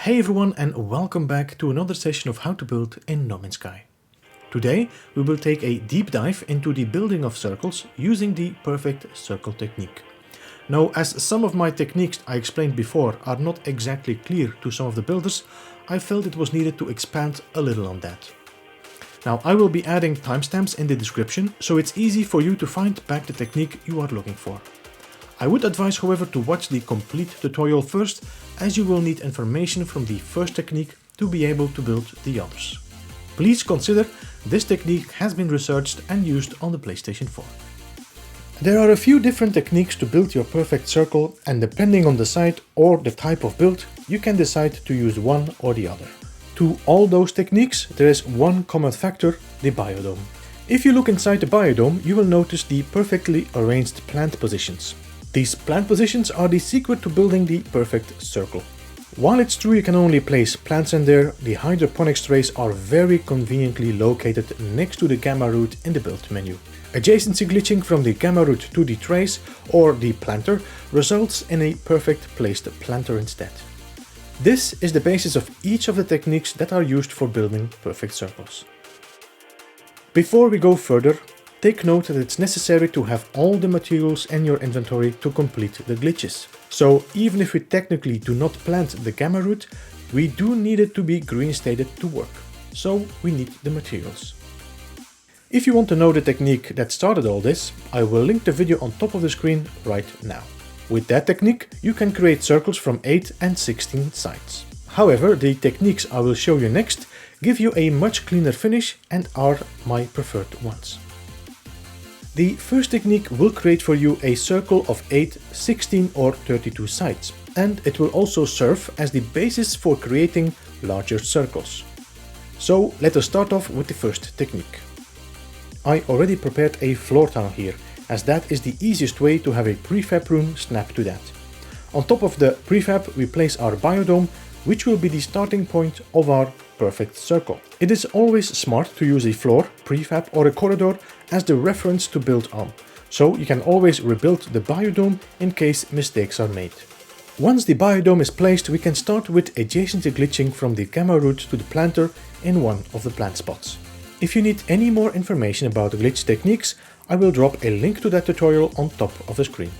Hey everyone, and welcome back to another session of how to build in No Man's Sky. Today we will take a deep dive into the building of circles using the perfect circle technique. Now, as some of my techniques I explained before are not exactly clear to some of the builders, I felt it was needed to expand a little on that. Now, I will be adding timestamps in the description, so it's easy for you to find back the technique you are looking for. I would advise, however, to watch the complete tutorial first, as you will need information from the first technique to be able to build the others. Please consider this technique has been researched and used on the PlayStation 4. There are a few different techniques to build your perfect circle, and depending on the site or the type of build, you can decide to use one or the other. To all those techniques, there is one common factor: the biodome. If you look inside the biodome, you will notice the perfectly arranged plant positions. These plant positions are the secret to building the perfect circle. While it's true you can only place plants in there, the hydroponics trays are very conveniently located next to the gamma root in the build menu. Adjacency glitching from the gamma root to the trays or the planter results in a perfect placed planter instead. This is the basis of each of the techniques that are used for building perfect circles. Before we go further, take note that it's necessary to have all the materials in your inventory to complete the glitches. So even if we technically do not plant the gamma root, we do need it to be green stated to work. So we need the materials. If you want to know the technique that started all this, I will link the video on top of the screen right now. With that technique, you can create circles from 8 and 16 sides. However, the techniques I will show you next give you a much cleaner finish and are my preferred ones. The first technique will create for you a circle of 8, 16 or 32 sides, and it will also serve as the basis for creating larger circles. So let us start off with the first technique. I already prepared a floor tile here, as that is the easiest way to have a prefab room snap to that. On top of the prefab we place our biodome, which will be the starting point of our perfect circle. It is always smart to use a floor, prefab or a corridor as the reference to build on, so you can always rebuild the biodome in case mistakes are made. Once the biodome is placed, we can start with adjacency glitching from the gamma root to the planter in one of the plant spots. If you need any more information about the glitch techniques, I will drop a link to that tutorial on top of the screen.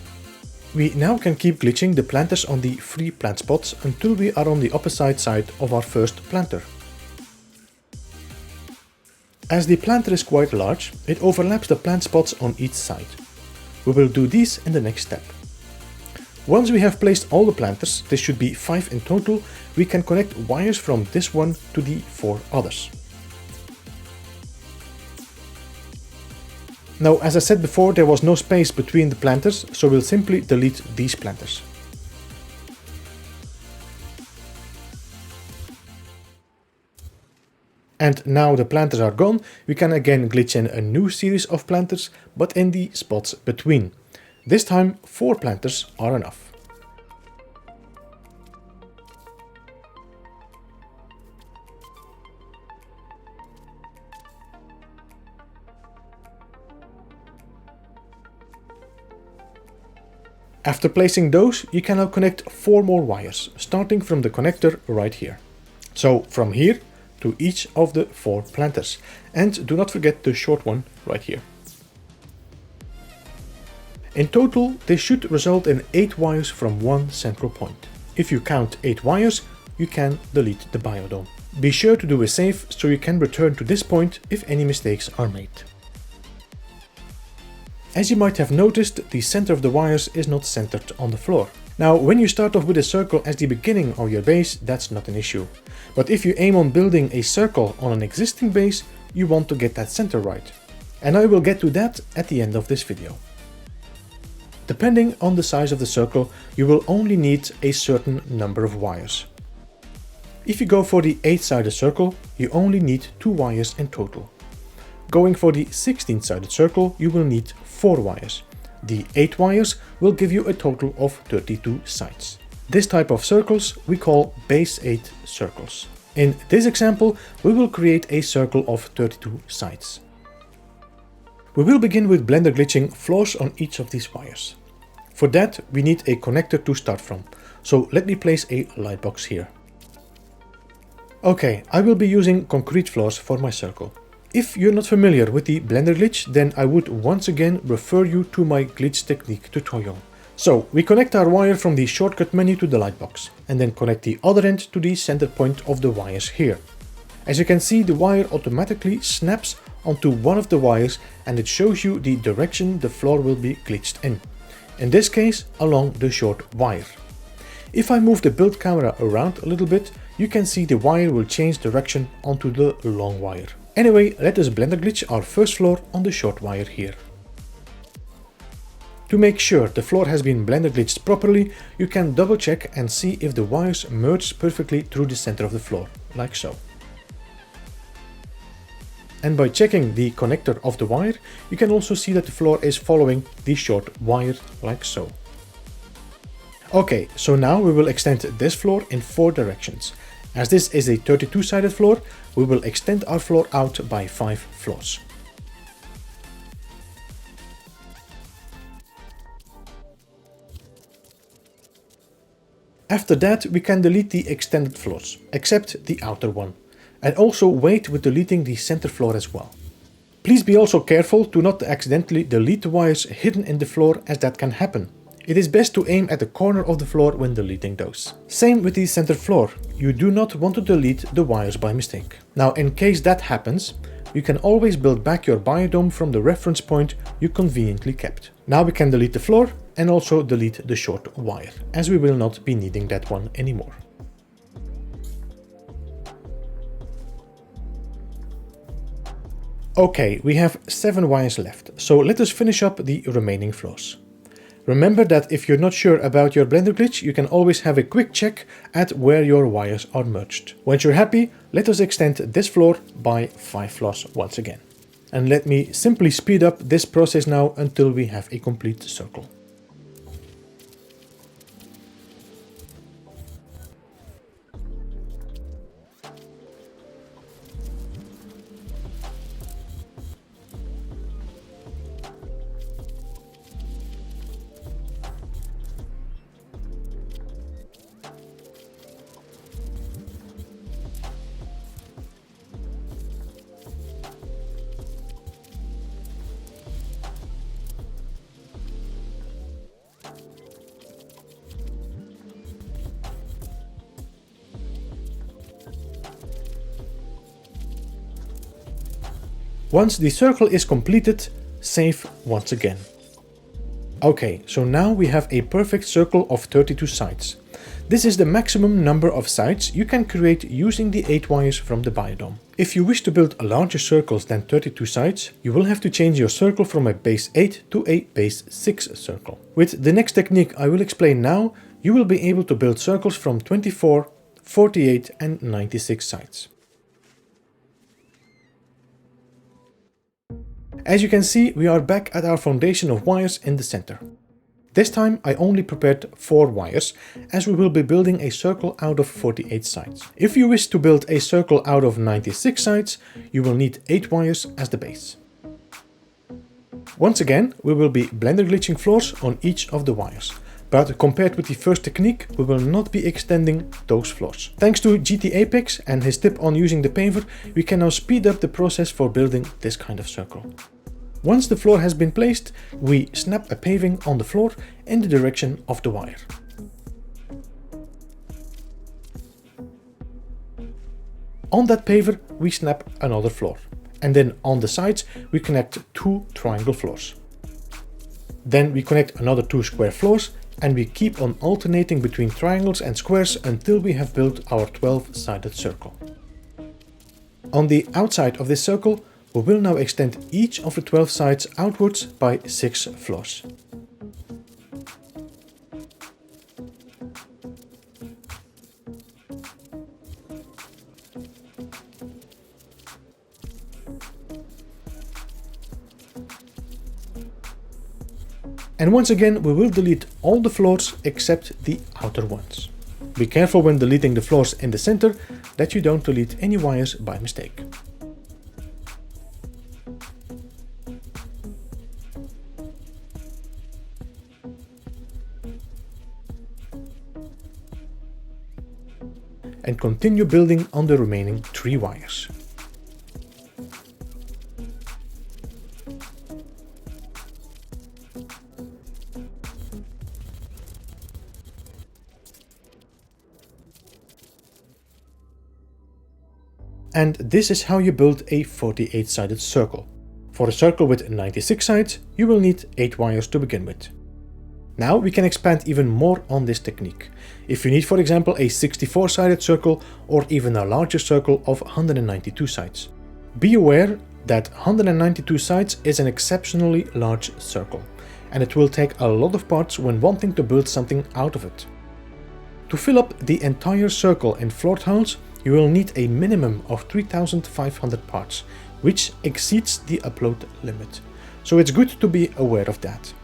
We now can keep glitching the planters on the free plant spots until we are on the opposite side of our first planter. As the planter is quite large, it overlaps the plant spots on each side. We will do these in the next step. Once we have placed all the planters, this should be 5 in total, we can connect wires from this one to the 4 others. Now, as I said before, there was no space between the planters, so we'll simply delete these planters. And now the planters are gone, we can again glitch in a new series of planters, but in the spots between. This time 4 planters are enough. After placing those, you can now connect 4 more wires, starting from the connector right here. So from here to each of the 4 planters, and do not forget the short one right here. In total, this should result in 8 wires from one central point. If you count 8 wires, you can delete the biodome. Be sure to do a save so you can return to this point if any mistakes are made. As you might have noticed, the center of the wires is not centered on the floor. Now, when you start off with a circle as the beginning of your base, that's not an issue. But if you aim on building a circle on an existing base, you want to get that center right. And I will get to that at the end of this video. Depending on the size of the circle, you will only need a certain number of wires. If you go for the 8-sided circle, you only need 2 wires in total. Going for the 16-sided circle, you will need 4 wires. The 8 wires will give you a total of 32 sides. This type of circles we call base 8 circles. In this example, we will create a circle of 32 sides. We will begin with Blender glitching floors on each of these wires. For that, we need a connector to start from, so let me place a light box here. Okay, I will be using concrete floors for my circle. If you're not familiar with the Blender glitch, then I would once again refer you to my glitch technique tutorial. So, we connect our wire from the shortcut menu to the lightbox, and then connect the other end to the center point of the wires here. As you can see, the wire automatically snaps onto one of the wires and it shows you the direction the floor will be glitched in this case along the short wire. If I move the build camera around a little bit, you can see the wire will change direction onto the long wire. Anyway, let us Blender glitch our first floor on the short wire here. To make sure the floor has been Blender glitched properly, you can double check and see if the wires merge perfectly through the center of the floor, like so. And by checking the connector of the wire, you can also see that the floor is following the short wire, like so. Okay, so now we will extend this floor in 4 directions. As this is a 32-sided floor, we will extend our floor out by 5 floors. After that, we can delete the extended floors, except the outer one, and also wait with deleting the center floor as well. Please be also careful to not accidentally delete the wires hidden in the floor, as that can happen. It is best to aim at the corner of the floor when deleting those. Same with the center floor, you do not want to delete the wires by mistake. Now, in case that happens, you can always build back your biodome from the reference point you conveniently kept. Now we can delete the floor and also delete the short wire, as we will not be needing that one anymore. Okay, we have 7 wires left, so let us finish up the remaining floors. Remember that if you're not sure about your Blender glitch, you can always have a quick check at where your wires are merged. Once you're happy, let us extend this floor by 5 floors once again. And let me simply speed up this process now until we have a complete circle. Once the circle is completed, save once again. Okay, so now we have a perfect circle of 32 sides. This is the maximum number of sides you can create using the 8 wires from the biodome. If you wish to build larger circles than 32 sides, you will have to change your circle from a base 8 to a base 6 circle. With the next technique I will explain now, you will be able to build circles from 24, 48 and 96 sides. As you can see, we are back at our foundation of wires in the center. This time I only prepared 4 wires, as we will be building a circle out of 48 sides. If you wish to build a circle out of 96 sides, you will need 8 wires as the base. Once again, we will be Blender glitching floors on each of the wires. But compared with the first technique, we will not be extending those floors. Thanks to GT Apex and his tip on using the paver, we can now speed up the process for building this kind of circle. Once the floor has been placed, we snap a paving on the floor in the direction of the wire. On that paver, we snap another floor. And then on the sides, we connect 2 triangle floors. Then we connect another 2 square floors, and we keep on alternating between triangles and squares until we have built our 12-sided circle. On the outside of this circle, we will now extend each of the 12 sides outwards by 6 floors. And once again, we will delete all the floors except the outer ones. Be careful when deleting the floors in the center that you don't delete any wires by mistake. and continue building on the remaining 3 wires. And this is how you build a 48-sided circle. For a circle with 96 sides, you will need 8 wires to begin with. Now we can expand even more on this technique. If you need, for example, a 64-sided circle or even a larger circle of 192 sides. Be aware that 192 sides is an exceptionally large circle, and it will take a lot of parts when wanting to build something out of it. To fill up the entire circle in floor tiles, you will need a minimum of 3,500 parts, which exceeds the upload limit. So it's good to be aware of that.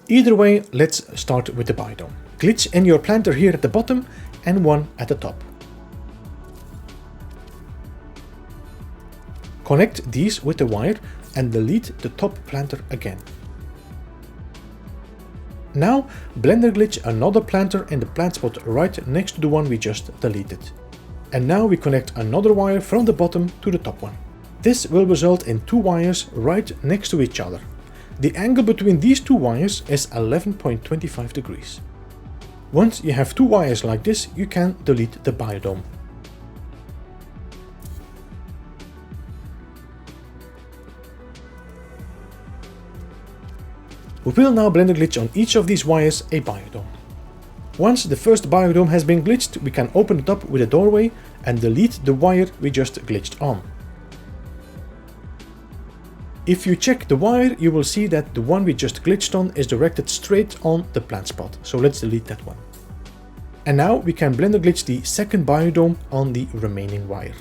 Either way, let's start with the biodome. Glitch in your planter here at the bottom and one at the top. Connect these with the wire and delete the top planter again. Now, Blender glitch another planter in the plant spot right next to the one we just deleted. And now we connect another wire from the bottom to the top one. This will result in 2 wires right next to each other. The angle between these 2 wires is 11.25 degrees. Once you have 2 wires like this, you can delete the biodome. We will now Blender glitch on each of these wires a biodome. Once the first biodome has been glitched, we can open it up with a doorway and delete the wire we just glitched on. If you check the wire, you will see that the one we just glitched on is directed straight on the plant spot, so let's delete that one. And now we can Blender glitch the second biodome on the remaining wire.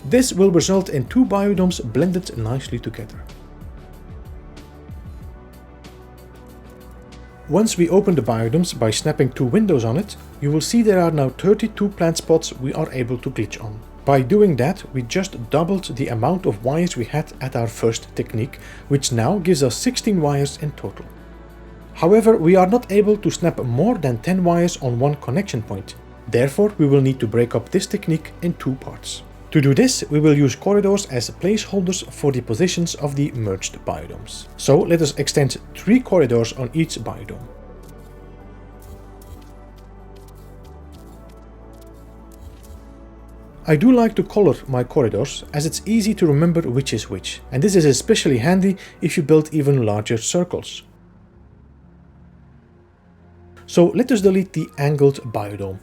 This will result in 2 biodomes blended nicely together. Once we open the biodomes by snapping 2 windows on it, you will see there are now 32 plant spots we are able to glitch on. By doing that, we just doubled the amount of wires we had at our first technique, which now gives us 16 wires in total. However, we are not able to snap more than 10 wires on one connection point. Therefore, we will need to break up this technique in 2 parts. To do this, we will use corridors as placeholders for the positions of the merged biodomes. So let us extend 3 corridors on each biodome. I do like to color my corridors as it's easy to remember which is which, and this is especially handy if you build even larger circles. So let us delete the angled biodome.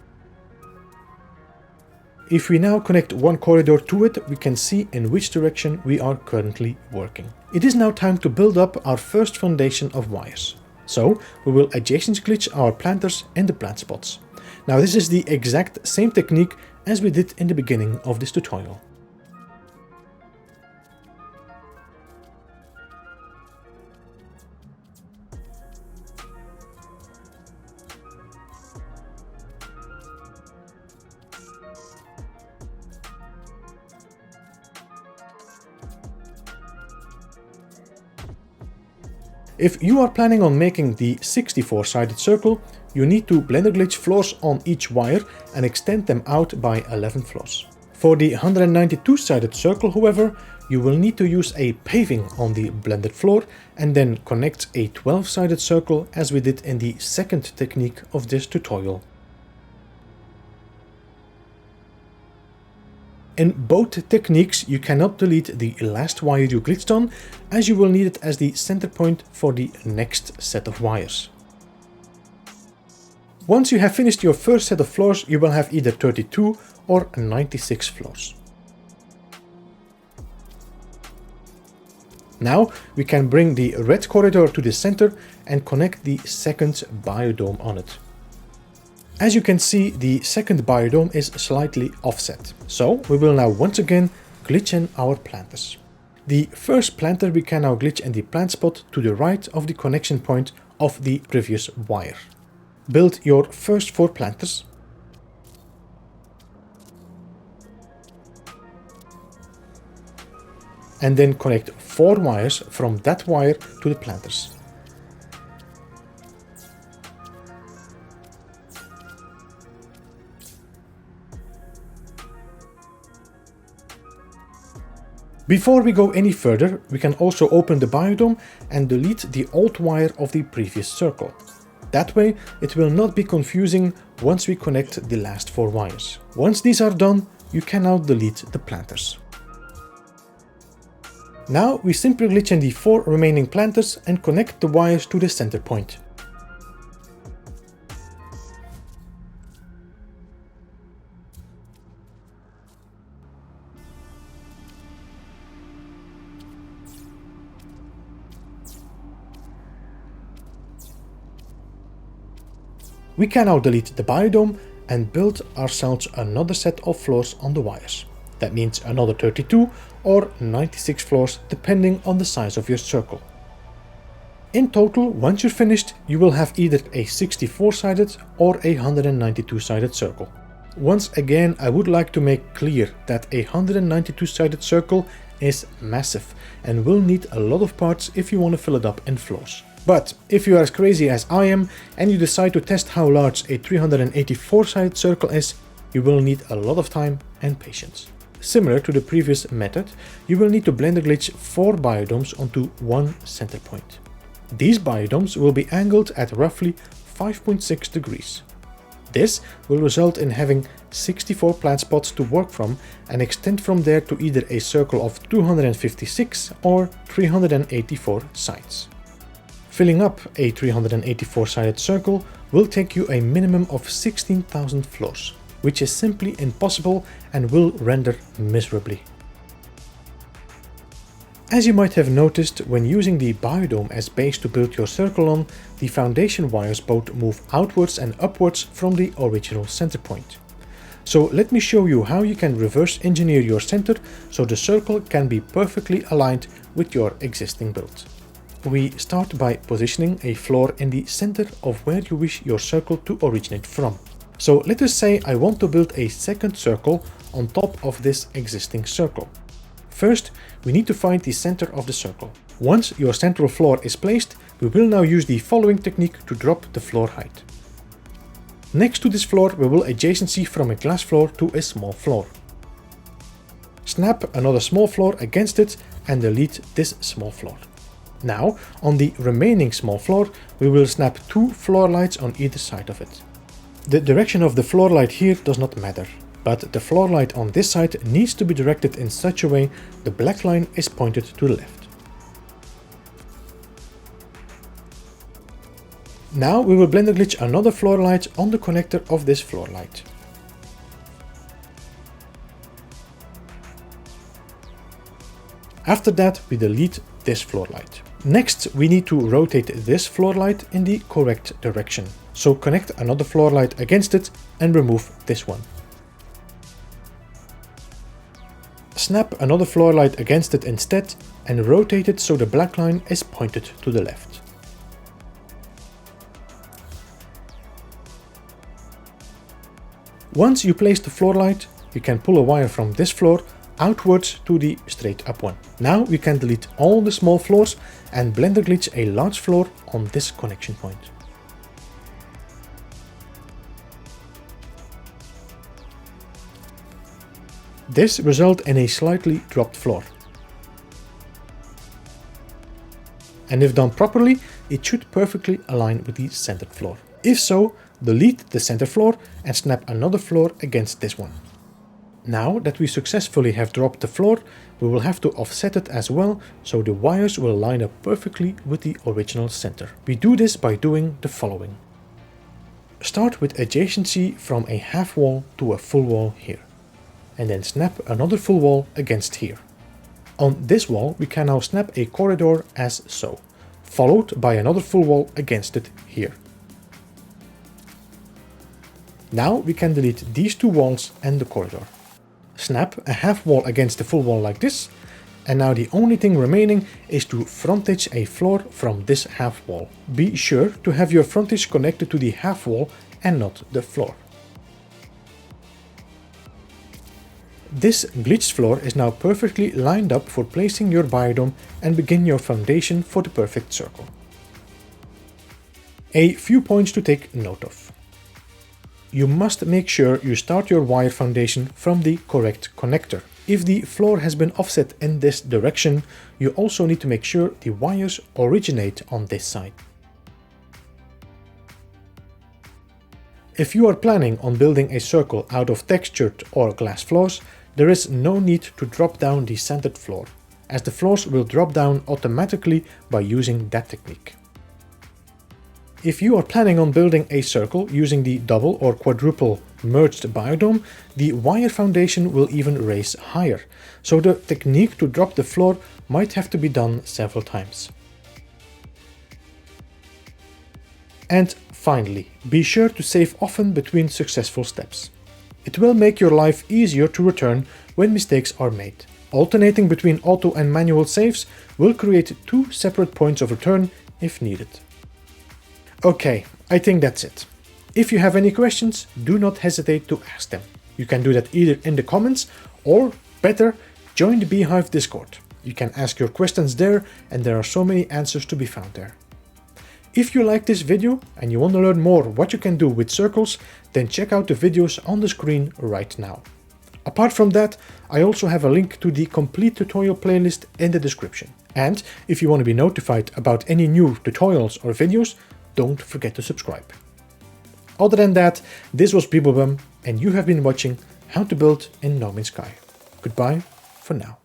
If we now connect one corridor to it, we can see in which direction we are currently working. It is now time to build up our first foundation of wires. So we will adjacent glitch our planters in the plant spots. Now this is the exact same technique as we did in the beginning of this tutorial. If you are planning on making the 64-sided circle, you need to Blender glitch floors on each wire and extend them out by 11 floors. For the 192-sided circle, however, you will need to use a paving on the blended floor and then connect a 12-sided circle as we did in the second technique of this tutorial. In both techniques, you cannot delete the last wire you glitched on, as you will need it as the center point for the next set of wires. Once you have finished your first set of floors, you will have either 32 or 96 floors. Now we can bring the red corridor to the center and connect the second biodome on it. As you can see, the second biodome is slightly offset, so we will now once again glitch in our planters. The first planter we can now glitch in the plant spot to the right of the connection point of the previous wire. Build your first 4 planters. and then connect 4 wires from that wire to the planters. Before we go any further, we can also open the biodome and delete the old wire of the previous circle. That way, it will not be confusing once we connect the last 4 wires. Once these are done, you can now delete the planters. Now we simply glitch in the 4 remaining planters and connect the wires to the center point. We can now delete the biodome and build ourselves another set of floors on the wires. That means another 32 or 96 floors depending on the size of your circle. In total, once you're finished, you will have either a 64-sided or a 192-sided circle. Once again, I would like to make clear that a 192-sided circle is massive and will need a lot of parts if you want to fill it up in floors. But if you are as crazy as I am and you decide to test how large a 384-sided circle is, you will need a lot of time and patience. Similar to the previous method, you will need to blender glitch 4 biodomes onto one center point. These biodomes will be angled at roughly 5.6 degrees. This will result in having 64 plant spots to work from and extend from there to either a circle of 256 or 384 sides. Filling up a 384-sided circle will take you a minimum of 16,000 floors, which is simply impossible and will render miserably. As you might have noticed, when using the biodome as base to build your circle on, the foundation wires both move outwards and upwards from the original center point. So let me show you how you can reverse engineer your center so the circle can be perfectly aligned with your existing build. We start by positioning a floor in the center of where you wish your circle to originate from. So let us say I want to build a second circle on top of this existing circle. First, we need to find the center of the circle. Once your central floor is placed, we will now use the following technique to drop the floor height. Next to this floor, we will adjacency from a glass floor to a small floor. Snap another small floor against it and delete this small floor. Now, on the remaining small floor, we will snap 2 floor lights on either side of it. The direction of the floor light here does not matter, but the floor light on this side needs to be directed in such a way the black line is pointed to the left. Now we will blender glitch another floor light on the connector of this floor light. After that, we delete this floor light. Next, we need to rotate this floor light in the correct direction. So connect another floor light against it and remove this one. Snap another floor light against it instead and rotate it so the black line is pointed to the left. Once you place the floor light, you can pull a wire from this floor outwards to the straight up one. Now we can delete all the small floors and blender glitch a large floor on this connection point. This results in a slightly dropped floor. And if done properly, it should perfectly align with the centered floor. If so, delete the center floor and snap another floor against this one. Now that we successfully have dropped the floor, we will have to offset it as well, so the wires will line up perfectly with the original center. We do this by doing the following. Start with adjacency from a half wall to a full wall here, and then snap another full wall against here. On this wall we can now snap a corridor as so, followed by another full wall against it here. Now we can delete these 2 walls and the corridor. Snap a half wall against the full wall like this, and now the only thing remaining is to frontage a floor from this half wall. Be sure to have your frontage connected to the half wall and not the floor. This glitched floor is now perfectly lined up for placing your biodome and begin your foundation for the perfect circle. A few points to take note of. You must make sure you start your wire foundation from the correct connector. If the floor has been offset in this direction, you also need to make sure the wires originate on this side. If you are planning on building a circle out of textured or glass floors, there is no need to drop down the centered floor, as the floors will drop down automatically by using that technique. If you are planning on building a circle using the double or quadruple merged biodome, the wire foundation will even raise higher, so the technique to drop the floor might have to be done several times. And finally, be sure to save often between successful steps. It will make your life easier to return when mistakes are made. Alternating between auto and manual saves will create two separate points of return if needed. Okay, I think that's it. If you have any questions, do not hesitate to ask them. You can do that either in the comments or, better, join the Beehive Discord. You can ask your questions there and there are so many answers to be found there. If you like this video and you want to learn more what you can do with circles, then check out the videos on the screen right now. Apart from that, I also have a link to the complete tutorial playlist in the description. And if you want to be notified about any new tutorials or videos, don't forget to subscribe. Other than that, this was Beeblebum and you have been watching How to Build in No Man's Sky. Goodbye for now.